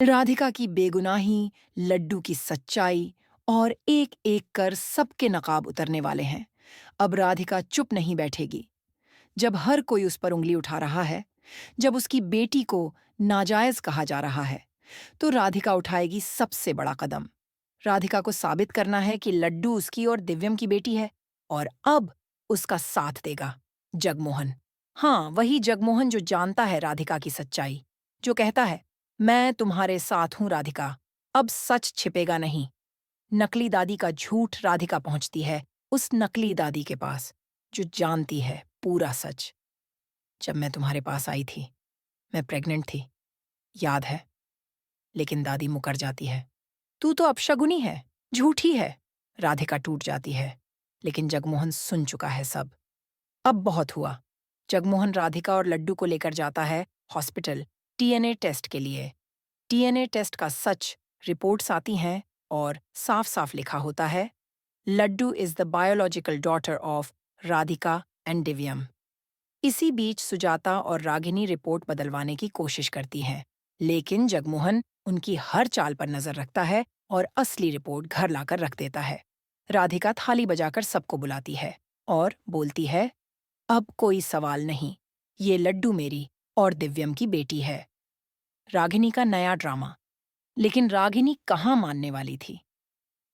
राधिका की बेगुनाही, लड्डू की सच्चाई और एक-एक कर सबके नकाब उतरने वाले हैं। अब राधिका चुप नहीं बैठेगी। जब हर कोई उस पर उंगली उठा रहा है, जब उसकी बेटी को नाजायज कहा जा रहा है, तो राधिका उठाएगी सबसे बड़ा कदम। राधिका को साबित करना है कि लड्डू उसकी और दिव्यम की बेटी है, और अब उसका साथ देगा जगमोहन। हाँ, वही जगमोहन जो जानता है राधिका की सच्चाई, जो कहता है, मैं तुम्हारे साथ हूं राधिका, अब सच छिपेगा नहीं। नकली दादी का झूठ राधिका पहुंचती है उस नकली दादी के पास, जो जानती है पूरा सच। जब मैं तुम्हारे पास आई थी, मैं प्रेग्नेंट थी, याद है? लेकिन दादी मुकर जाती है। तू तो अपशगुनी है, झूठी है। राधिका टूट जाती है, लेकिन जगमोहन सुन चुका है सब। अब बहुत हुआ। जगमोहन राधिका और लड्डू को लेकर जाता है हॉस्पिटल टीएनए टेस्ट के लिए। टीएनए टेस्ट का सच रिपोर्ट्स आती हैं और साफ साफ लिखा होता है, Laddu is the biological daughter of Radhika and Divyam. इसी बीच सुजाता और रागिनी रिपोर्ट बदलवाने की कोशिश करती हैं, लेकिन जगमोहन उनकी हर चाल पर नजर रखता है और असली रिपोर्ट घर लाकर रख देता है। राधिका थाली बजाकर सबको बुलाती है और बोलती है, अब कोई सवाल नहीं, ये लड्डू मेरी और दिव्यम की बेटी है। रागिनी का नया ड्रामा। लेकिन रागिनी कहाँ मानने वाली थी।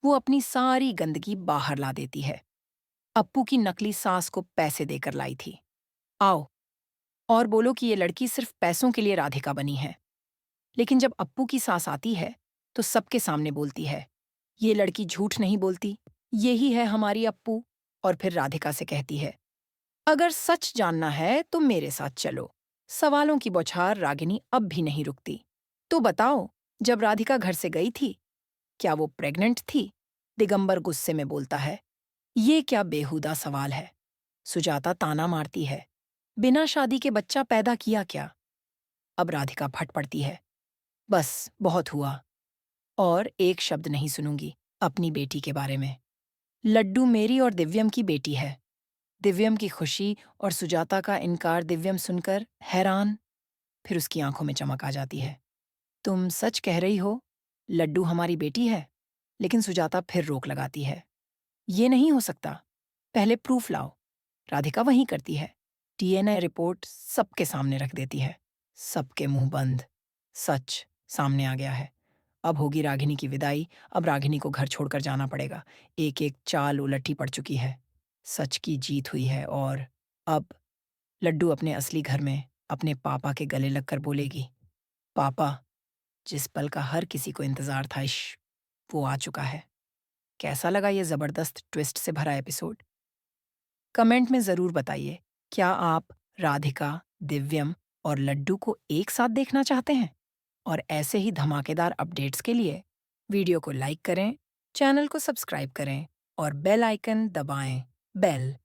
वो अपनी सारी गंदगी बाहर ला देती है। अप्पू की नकली सास को पैसे देकर लाई थी। आओ और बोलो कि ये लड़की सिर्फ पैसों के लिए राधिका बनी है। लेकिन जब अप्पू की सास आती है, तो सबके सामने बोलती है, ये लड़की झूठ नहीं बोलती, यही है हमारी अप्पू। और फिर राधिका से कहती है, अगर सच जानना है तो मेरे साथ चलो। सवालों की बौछार रागिनी अब भी नहीं रुकती। तो बताओ, जब राधिका घर से गई थी, क्या वो प्रेग्नेंट थी? दिगंबर गुस्से में बोलता है, ये क्या बेहुदा सवाल है। सुजाता ताना मारती है, बिना शादी के बच्चा पैदा किया क्या? अब राधिका फट पड़ती है, बस बहुत हुआ, और एक शब्द नहीं सुनूंगी अपनी बेटी के बारे में। लड्डू मेरी और दिव्यम की बेटी है। दिव्यम की खुशी और सुजाता का इनकार दिव्यम सुनकर हैरान। फिर उसकी आंखों में चमक आ जाती है। तुम सच कह रही हो, लड्डू हमारी बेटी है? लेकिन सुजाता फिर रोक लगाती है, ये नहीं हो सकता, पहले प्रूफ लाओ। राधिका वहीं करती है, डीएनए रिपोर्ट सबके सामने रख देती है। सबके मुंह बंद। सच सामने आ गया है। अब होगी रागिनी की विदाई। अब रागिनी को घर छोड़कर जाना पड़ेगा। एक एक चाल उलटी पड़ चुकी है। सच की जीत हुई है, और अब लड्डू अपने असली घर में अपने पापा के गले लगकर बोलेगी, पापा, जिस पल का हर किसी को इंतजार था, वो आ चुका है। कैसा लगा ये जबरदस्त ट्विस्ट से भरा एपिसोड? कमेंट में जरूर बताइए, क्या आप राधिका, दिव्यम और लड्डू को एक साथ देखना चाहते हैं? और ऐसे ही धमाकेदार अपडेट्स के लिए वीडियो को लाइक करें, चैनल को सब्सक्राइब करें और बेल आइकन दबाएं। बेल